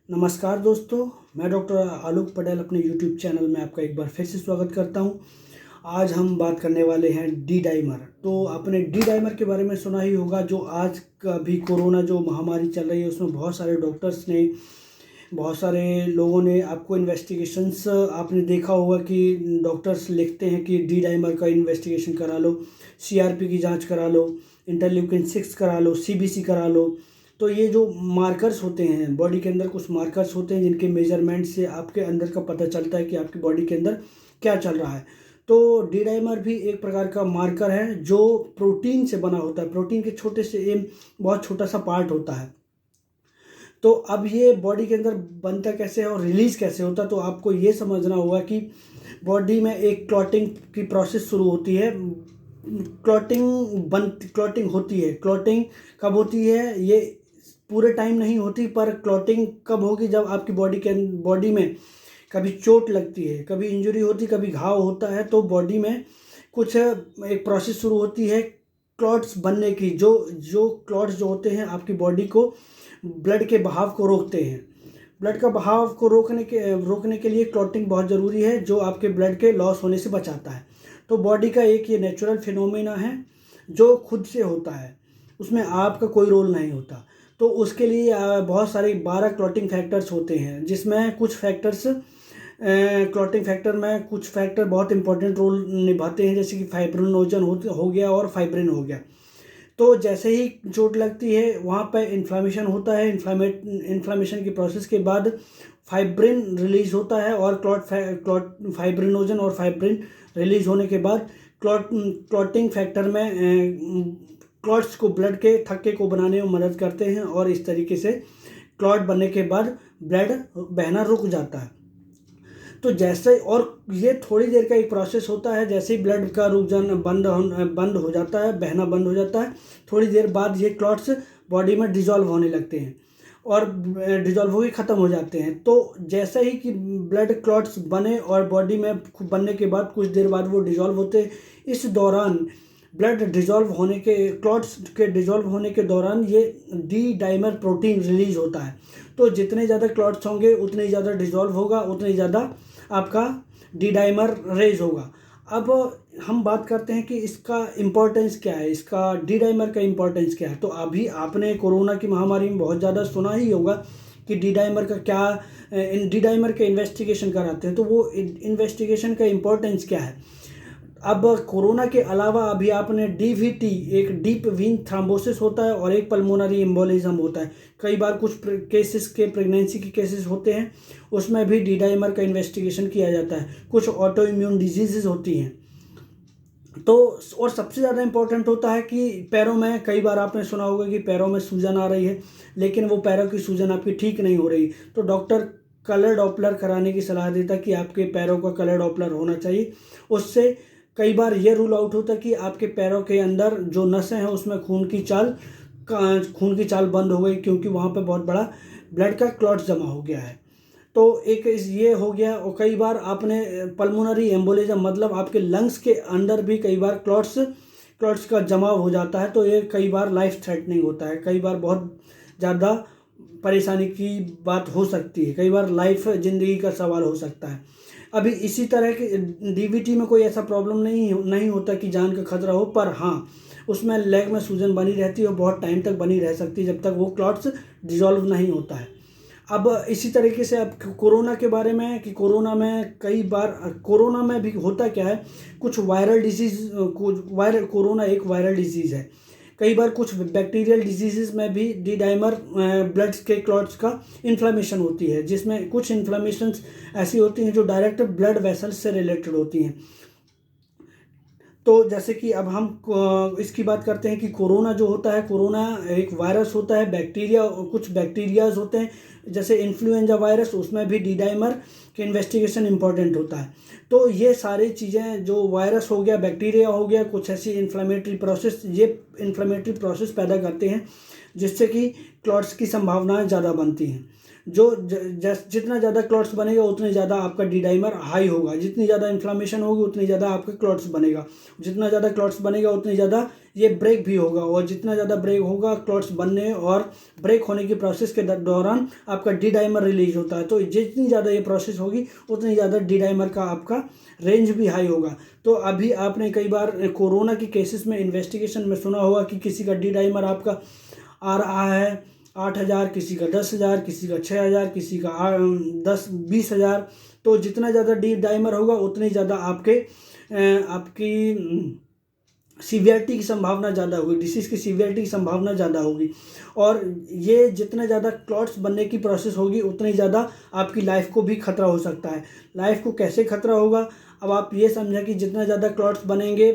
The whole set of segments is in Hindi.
नमस्कार दोस्तों, मैं डॉक्टर आलोक पटेल अपने यूट्यूब चैनल में आपका एक बार फिर से स्वागत करता हूं। आज हम बात करने वाले हैं डी डाइमर। तो आपने डी डाइमर के बारे में सुना ही होगा। जो आज का भी कोरोना जो महामारी चल रही है उसमें बहुत सारे डॉक्टर्स ने, बहुत सारे लोगों ने आपको इन्वेस्टिगेशंस आपने देखा होगा कि डॉक्टर्स लिखते हैं कि डी डाइमर का इन्वेस्टिगेशन करा लो, सीआरपी की जांच करा लो, इंटरल्यूकिन 6 करा लो, सीबीसी करा लो। तो ये जो मार्कर्स होते हैं, बॉडी के अंदर कुछ मार्कर्स होते हैं जिनके मेजरमेंट से आपके अंदर का पता चलता है कि आपकी बॉडी के अंदर क्या चल रहा है। तो डी डाइमर भी एक प्रकार का मार्कर है जो प्रोटीन से बना होता है। प्रोटीन के छोटे से एक बहुत छोटा सा पार्ट होता है। तो अब ये बॉडी के अंदर बनता कैसे है और रिलीज़ कैसे होता है, तो आपको ये समझना होगा कि बॉडी में एक क्लॉटिंग की प्रोसेस शुरू होती है। क्लॉटिंग होती है। क्लॉटिंग कब होती है? ये पूरे टाइम नहीं होती, पर क्लॉटिंग कब होगी? जब आपकी बॉडी में कभी चोट लगती है, कभी इंजरी होती, कभी घाव होता है, तो बॉडी में कुछ एक प्रोसेस शुरू होती है क्लॉट्स बनने की। जो क्लॉट्स जो होते हैं आपकी बॉडी को ब्लड के बहाव को रोकते हैं। ब्लड का बहाव को रोकने के लिए क्लॉटिंग बहुत ज़रूरी है, जो आपके ब्लड के लॉस होने से बचाता है। तो बॉडी का एक ये नेचुरल फिनोमेना है जो खुद से होता है, उसमें आपका कोई रोल नहीं होता। तो उसके लिए बहुत सारे 12 क्लॉटिंग फैक्टर्स होते हैं, जिसमें कुछ फैक्टर्स क्लॉटिंग फैक्टर में कुछ फैक्टर बहुत इंपॉर्टेंट रोल निभाते हैं, जैसे कि फाइब्रिनोजन हो गया और फाइब्रिन हो गया। तो जैसे ही चोट लगती है वहाँ पर इन्फ्लामेशन होता है। इन्फ्लामेशन की प्रोसेस के बाद फाइब्रिन रिलीज होता है, और फाइब्रिनोजन और फाइब्रिन रिलीज होने के बाद क्लॉटिंग फैक्टर में क्लॉट्स को, ब्लड के थक्के को बनाने में मदद करते हैं, और इस तरीके से क्लॉट बनने के बाद ब्लड बहना रुक जाता है। तो जैसे, और ये थोड़ी देर का एक प्रोसेस होता है। जैसे ही ब्लड का रुक जाना बंद हो जाता है, बहना बंद हो जाता है, थोड़ी देर बाद ये क्लॉट्स बॉडी में डिजॉल्व होने लगते हैं और डिजॉल्व होकर ख़त्म हो जाते हैं। तो जैसे ही कि ब्लड क्लॉट्स बने और बॉडी में बनने के बाद कुछ देर बाद वो डिजॉल्व होते हैं। इस दौरान क्लॉट्स के डिजॉल्व होने के दौरान ये डी डाइमर प्रोटीन रिलीज होता है। तो जितने ज़्यादा क्लॉट्स होंगे उतने ज़्यादा डिजॉल्व होगा, उतने ज़्यादा आपका डी डाइमर रेज होगा। अब हम बात करते हैं कि इसका इम्पोर्टेंस क्या है, इसका डी डाइमर का इम्पोर्टेंस क्या है। तो अभी आपने कोरोना की महामारी में बहुत ज़्यादा सुना ही होगा कि डी डाइमर का क्या, डी डाइमर के इन्वेस्टिगेशन कराते हैं। तो वो इन्वेस्टिगेशन का इम्पोर्टेंस क्या है? अब कोरोना के अलावा अभी आपने डीवीटी, एक डीप वीन थ्रोम्बोसिस होता है और एक पल्मोनरी एम्बोलिज्म होता है। कई बार कुछ केसेस के प्रेगनेंसी के केसेस होते हैं, उसमें भी डी डाइमर का इन्वेस्टिगेशन किया जाता है। कुछ ऑटो इम्यून डिजीजेज होती हैं। तो और सबसे ज़्यादा इम्पोर्टेंट होता है कि पैरों में, कई बार आपने सुना होगा कि पैरों में सूजन आ रही है, लेकिन वो पैरों की सूजन आपकी ठीक नहीं हो रही, तो डॉक्टर कलर डॉपलर कराने की सलाह देता है कि आपके पैरों का कलर डॉपलर होना चाहिए। उससे कई बार ये रूल आउट होता है कि आपके पैरों के अंदर जो नसें हैं उसमें खून की चाल बंद हो गई, क्योंकि वहाँ पर बहुत बड़ा ब्लड का क्लॉट जमा हो गया है। तो एक ये हो गया। और कई बार आपने पल्मोनरी एम्बोलिज्म, मतलब आपके लंग्स के अंदर भी कई बार क्लॉट्स का जमाव हो जाता है। तो ये कई बार लाइफ थ्रेटनिंग होता है, कई बार बहुत ज़्यादा परेशानी की बात हो सकती है, कई बार लाइफ ज़िंदगी का सवाल हो सकता है। अभी इसी तरह के डीवीटी में कोई ऐसा प्रॉब्लम नहीं होता कि जान का खतरा हो, पर हाँ, उसमें लेग में सूजन बनी रहती है और बहुत टाइम तक बनी रह सकती है, जब तक वो क्लॉट्स डिजॉल्व नहीं होता है। अब इसी तरीके से अब कोरोना के बारे में, कि कोरोना में कई बार, कोरोना में भी होता क्या है, कुछ वायरल डिजीज़, कोरोना एक वायरल डिजीज़ है। कई बार कुछ बैक्टीरियल डिजीज़ में भी डी डाइमर ब्लड के क्लॉट्स का इन्फ्लामेशन होती है, जिसमें कुछ इन्फ्लामेशंस ऐसी होती हैं जो डायरेक्ट ब्लड वेसल्स से रिलेटेड होती हैं। तो जैसे कि अब हम इसकी बात करते हैं कि कोरोना जो होता है, कोरोना एक वायरस होता है, कुछ बैक्टीरियाज होते हैं, जैसे इन्फ्लुएंजा वायरस, उसमें भी डी डाइमर के इन्वेस्टिगेशन इंपॉर्टेंट होता है। तो ये सारी चीज़ें, जो वायरस हो गया, बैक्टीरिया हो गया, कुछ ऐसी इन्फ्लेमेटरी प्रोसेस पैदा करते हैं, जिससे कि क्लॉट्स की संभावनाएं ज़्यादा बनती हैं। जितना ज़्यादा क्लॉट्स बनेगा उतने ज़्यादा आपका डी डाइमर हाई होगा, जितनी ज़्यादा इन्फ्लामेशन होगी उतनी ज़्यादा आपका क्लॉट्स बनेगा, जितना ज़्यादा क्लॉट्स बनेगा उतनी ज़्यादा ये ब्रेक भी होगा, और जितना ज़्यादा ब्रेक होगा क्लॉट्स बनने और ब्रेक होने की प्रोसेस के दौरान आपका डी डाइमर रिलीज होता है। तो जितनी ज़्यादा ये प्रोसेस होगी उतनी ज़्यादा डी डाइमर का आपका रेंज भी हाई होगा। तो अभी आपने कई बार कोरोना की केसेस में इन्वेस्टिगेशन में सुना होगा कि किसी का डी डाइमर आपका आ रहा है 8,000, किसी का 10,000, किसी का 6,000, किसी का 10-20,000। तो जितना ज़्यादा डी डाइमर होगा उतनी ज़्यादा आपकी सीवियरिटी की संभावना ज़्यादा होगी, डिसीज़ की सीवियरिटी की संभावना ज़्यादा होगी। और ये जितना ज़्यादा क्लॉट्स बनने की प्रोसेस होगी उतनी ज़्यादा आपकी लाइफ को भी खतरा हो सकता है। लाइफ को कैसे खतरा होगा, अब आप ये समझें कि जितना ज़्यादा क्लॉट्स बनेंगे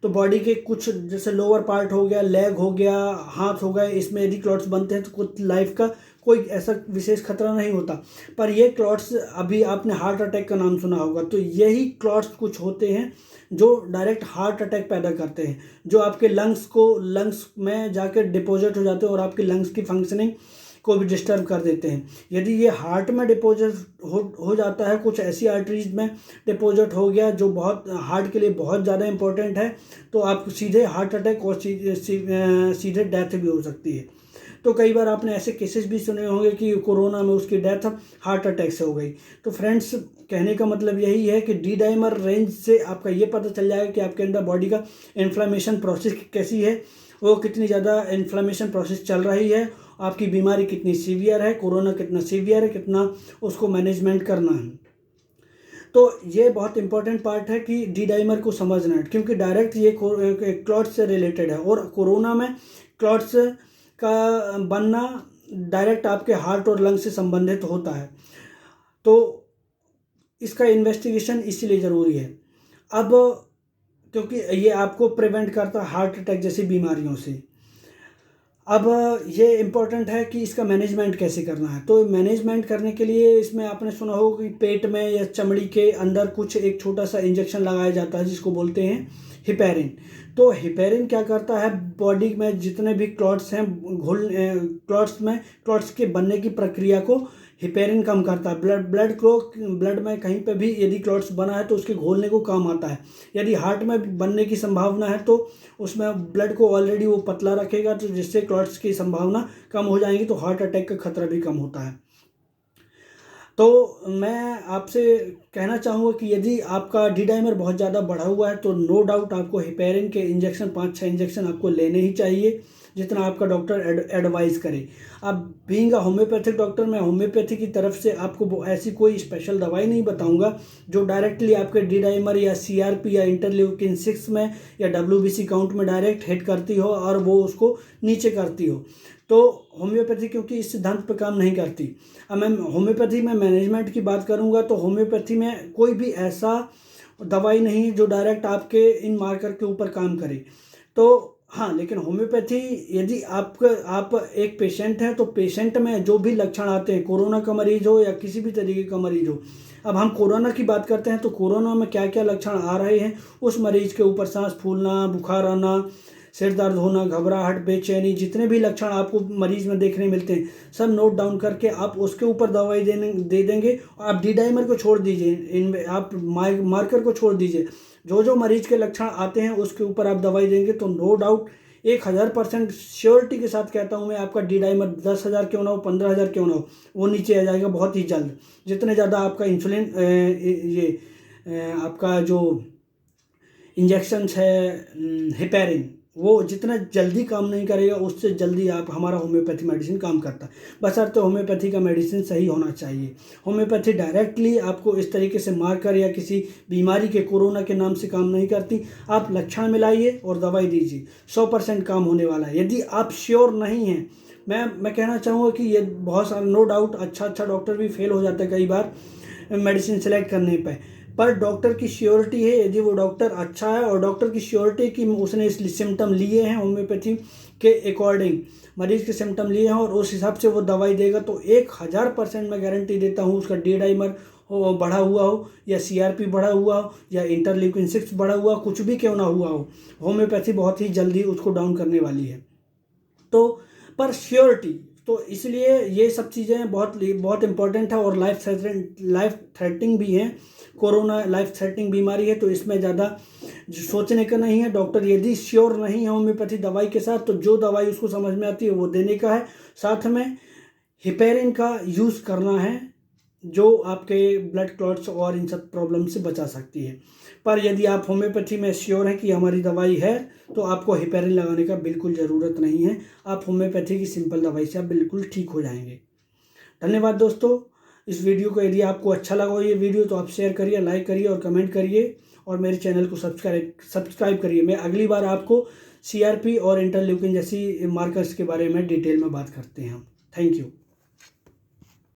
तो बॉडी के कुछ जैसे लोअर पार्ट हो गया, लेग हो गया, हाथ हो गए, इसमें यदि क्लॉट्स बनते हैं तो कुछ लाइफ का कोई ऐसा विशेष खतरा नहीं होता। पर ये क्लॉट्स, अभी आपने हार्ट अटैक का नाम सुना होगा, तो यही क्लॉट्स कुछ होते हैं जो डायरेक्ट हार्ट अटैक पैदा करते हैं, जो आपके लंग्स में जाकर डिपॉजिट हो जाते हैं और आपके लंग्स की फंक्शनिंग को भी डिस्टर्ब कर देते हैं। यदि ये हार्ट में डिपॉजिट हो जाता है, कुछ ऐसी आर्टरीज में डिपॉजिट हो गया जो बहुत हार्ट के लिए बहुत ज़्यादा इंपॉर्टेंट है, तो आपको सीधे हार्ट अटैक और सीधे डेथ भी हो सकती है। तो कई बार आपने ऐसे केसेस भी सुने होंगे कि कोरोना में उसकी डेथ हार्ट अटैक से हो गई। तो फ्रेंड्स, कहने का मतलब यही है कि डी डाइमर रेंज से आपका ये पता चल जाएगा कि आपके अंदर बॉडी का इन्फ्लेमेशन प्रोसेस कैसी है, वो कितनी ज़्यादा इन्फ्लेमेशन प्रोसेस चल रही है, आपकी बीमारी कितनी सीवियर है, कोरोना कितना सीवियर है, कितना उसको मैनेजमेंट करना है। तो ये बहुत इंपॉर्टेंट पार्ट है कि डी डाइमर को समझना है, क्योंकि डायरेक्ट ये क्लॉट्स से रिलेटेड है। और कोरोना में क्लॉट्स का बनना डायरेक्ट आपके हार्ट और लंग से संबंधित होता है। तो इसका इन्वेस्टिगेशन इसीलिए ज़रूरी है। अब क्योंकि ये आपको प्रिवेंट करता है हार्ट अटैक जैसी बीमारियों से। अब ये इम्पोर्टेंट है कि इसका मैनेजमेंट कैसे करना है। तो मैनेजमेंट करने के लिए इसमें आपने सुना होगा कि पेट में या चमड़ी के अंदर कुछ एक छोटा सा इंजेक्शन लगाया जाता है जिसको बोलते हैं हिपेरिन। तो हिपेरिन क्या करता है, बॉडी में जितने भी क्लॉट्स हैं क्लॉट्स के बनने की प्रक्रिया को हिपेरिन कम करता है। ब्लड में कहीं पे भी यदि क्लॉट्स बना है तो उसके घोलने को काम आता है। यदि हार्ट में बनने की संभावना है तो उसमें ब्लड को ऑलरेडी वो पतला रखेगा, तो जिससे क्लॉट्स की संभावना कम हो जाएगी, तो हार्ट अटैक का खतरा भी कम होता है। तो मैं आपसे कहना चाहूँगा कि यदि आपका डी डाइमर बहुत ज़्यादा बढ़ा हुआ है तो नो डाउट आपको हिपेरिन के इंजेक्शन 5-6 इंजेक्शन आपको लेने ही चाहिए, जितना आपका डॉक्टर एडवाइस करे। अब बीइंग अ होम्योपैथिक डॉक्टर, मैं होम्योपैथी की तरफ से आपको ऐसी कोई स्पेशल दवाई नहीं बताऊंगा जो डायरेक्टली आपके डी डाइमर या सीआरपी या इंटरल्यूकिन 6 में या डब्ल्यूबीसी काउंट में डायरेक्ट हिट करती हो और वो उसको नीचे करती हो। तो होम्योपैथी क्योंकि इस सिद्धांत पर काम नहीं करती। अब मैं होम्योपैथी में मैनेजमेंट की बात करूंगा तो होम्योपैथी में कोई भी ऐसा दवाई नहीं जो डायरेक्ट आपके इन मार्कर के ऊपर काम करे। तो हाँ, लेकिन होम्योपैथी यदि आप एक पेशेंट हैं तो पेशेंट में जो भी लक्षण आते हैं, कोरोना का मरीज हो या किसी भी तरीके का मरीज हो, अब हम कोरोना की बात करते हैं तो कोरोना में क्या क्या लक्षण आ रहे हैं, उस मरीज के ऊपर सांस फूलना, बुखार आना, सिर दर्द होना, घबराहट, बेचैनी, जितने भी लक्षण आपको मरीज में देखने मिलते हैं सब नोट डाउन करके आप उसके ऊपर दवाई दे देंगे। आप डी डाइमर को छोड़ दीजिए, आप मार्कर को छोड़ दीजिए, जो मरीज के लक्षण आते हैं उसके ऊपर आप दवाई देंगे तो नो डाउट 1000% श्योरिटी के साथ कहता हूँ मैं, आपका डी डाइमर 10,000 क्यों ना हो, 15,000 क्यों ना हो, वो नीचे आ जाएगा बहुत ही जल्द। जितने ज़्यादा आपका इंसुलिन आपका जो इंजेक्शन्स है हिपेरिन, वो जितना जल्दी काम नहीं करेगा उससे जल्दी आप हमारा होम्योपैथी मेडिसिन काम करता है। बशर्ते होम्योपैथी का मेडिसिन सही होना चाहिए। होम्योपैथी डायरेक्टली आपको इस तरीके से मारकर या किसी बीमारी के कोरोना के नाम से काम नहीं करती। आप लक्षण मिलाइए और दवाई दीजिए, 100% काम होने वाला है। यदि आप श्योर नहीं हैं, मैं कहना चाहूँगा कि ये बहुत सारा नो डाउट अच्छा डॉक्टर भी फेल हो जाता है कई बार मेडिसिन सेलेक्ट करने पर डॉक्टर की श्योरिटी है, यदि वो डॉक्टर अच्छा है और डॉक्टर की श्योरिटी कि उसने इस सिम्टम लिए हैं होम्योपैथी के अकॉर्डिंग, मरीज के सिम्टम लिए हैं और उस हिसाब से वो दवाई देगा, तो 1000% मैं गारंटी देता हूँ उसका डी डाइमर बढ़ा हुआ हो या सीआरपी बढ़ा हुआ हो या इंटरल्यूकिन 6 बढ़ा हुआ, कुछ भी क्यों ना हुआ हो, होम्योपैथी बहुत ही जल्दी उसको डाउन करने वाली है। तो पर श्योरिटी तो इसलिए ये सब चीज़ें बहुत इंपॉर्टेंट है और लाइफ थ्रेटनिंग भी हैं। कोरोना लाइफ थ्रेटनिंग बीमारी है, तो इसमें ज़्यादा सोचने का नहीं है। डॉक्टर यदि श्योर नहीं है होम्योपैथी दवाई के साथ, तो जो दवाई उसको समझ में आती है वो देने का है। साथ में हिपेरिन का यूज़ करना है, जो आपके ब्लड क्लॉट्स और इन सब प्रॉब्लम से बचा सकती है। पर यदि आप होम्योपैथी में श्योर हैं कि हमारी दवाई है, तो आपको हिपेरिन लगाने का बिल्कुल ज़रूरत नहीं है। आप होम्योपैथी की सिंपल दवाई से आप बिल्कुल ठीक हो जाएंगे। धन्यवाद दोस्तों। इस वीडियो को यदि आपको अच्छा लगा हो ये वीडियो, तो आप शेयर करिए, लाइक करिए और कमेंट करिए, और मेरे चैनल को सब्सक्राइब करिए। मैं अगली बार आपको CRP और इंटरल्यूकिन जैसी मार्कर्स के बारे में डिटेल में बात करते हैं हम। Thank you.